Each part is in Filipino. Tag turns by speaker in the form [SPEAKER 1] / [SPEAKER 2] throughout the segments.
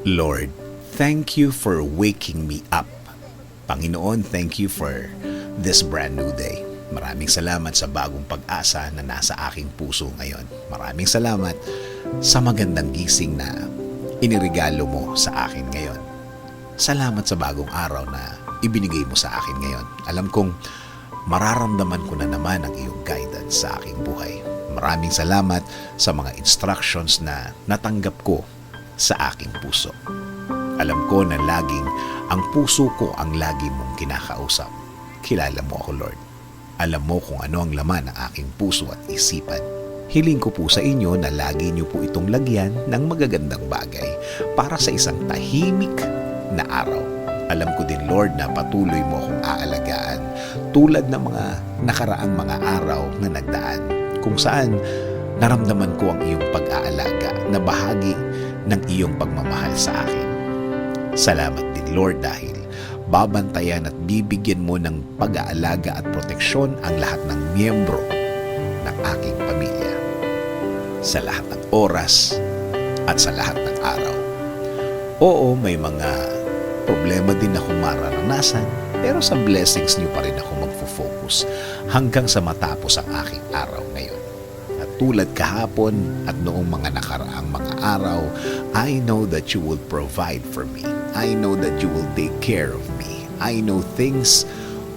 [SPEAKER 1] Lord, thank you for waking me up. Panginoon, thank you for this brand new day. Maraming salamat sa bagong pag-asa na nasa aking puso ngayon. Maraming salamat sa magandang gising na inirigalo mo sa akin ngayon. Salamat sa bagong araw na ibinigay mo sa akin ngayon. Alam kong mararamdaman ko na naman ang iyong guidance sa aking buhay. Maraming salamat sa mga instructions na natanggap ko sa aking puso. Alam ko na laging ang puso ko ang lagi mong kinakausap. Kilala mo ako, Lord. Alam mo kung ano ang laman ng aking puso at isipan. Hiling ko po sa inyo na lagi niyo po itong lagyan ng magagandang bagay para sa isang tahimik na araw. Alam ko din, Lord, na patuloy mo akong aalagaan tulad ng mga nakaraang mga araw na nagdaan kung saan naramdaman ko ang iyong pag-aalaga na bahagi ng iyong pagmamahal sa akin. Salamat din, Lord, dahil babantayan at bibigyan mo ng pag-aalaga at proteksyon ang lahat ng miyembro ng aking pamilya sa lahat ng oras at sa lahat ng araw. Oo, may mga problema din akong mararanasan, pero sa blessings niyo pa rin ako magfo-focus hanggang sa matapos ang aking araw ngayon. Tulad kahapon at noong mga nakaraang mga araw, I know that you will provide for me. I know that you will take care of me. I know things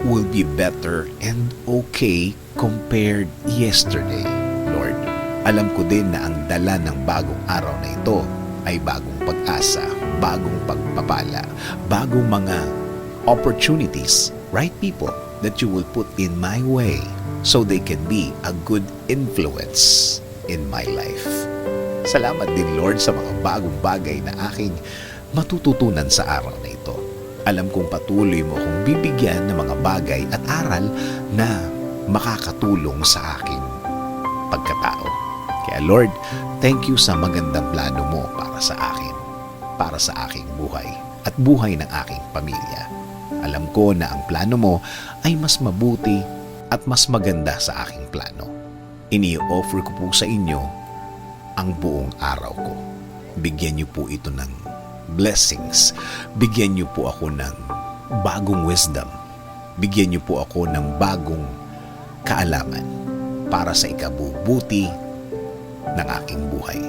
[SPEAKER 1] will be better and okay compared yesterday, Lord. Alam ko din na ang dala ng bagong araw na ito ay bagong pag-asa, bagong pagpapala, bagong mga opportunities, right people, that you will put in my way so they can be a good influence in my life. Salamat din, Lord, sa mga bagong bagay na aking matututunan sa araw na ito. Alam kong patuloy mo akong bibigyan ng mga bagay at aral na makakatulong sa aking pagkatao. Kaya, Lord, thank you sa magandang plano mo para sa akin, para sa aking buhay at buhay ng aking pamilya. Alam ko na ang plano mo ay mas mabuti at mas maganda sa aking plano. Ini-offer ko po sa inyo ang buong araw ko. Bigyan niyo po ito ng blessings. Bigyan niyo po ako ng bagong wisdom. Bigyan niyo po ako ng bagong kaalaman para sa ikabubuti ng aking buhay.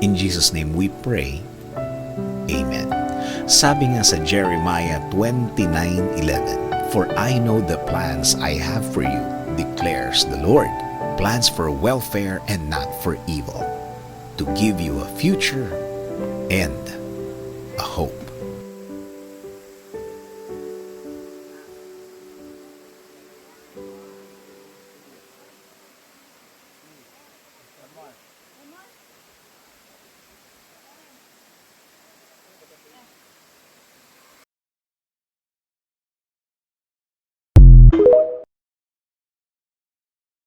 [SPEAKER 1] In Jesus' name we pray. Amen. Sabi nga sa Jeremiah 29:11, "For I know the plans I have for you, declares the Lord, plans for welfare and not for evil, to give you a future and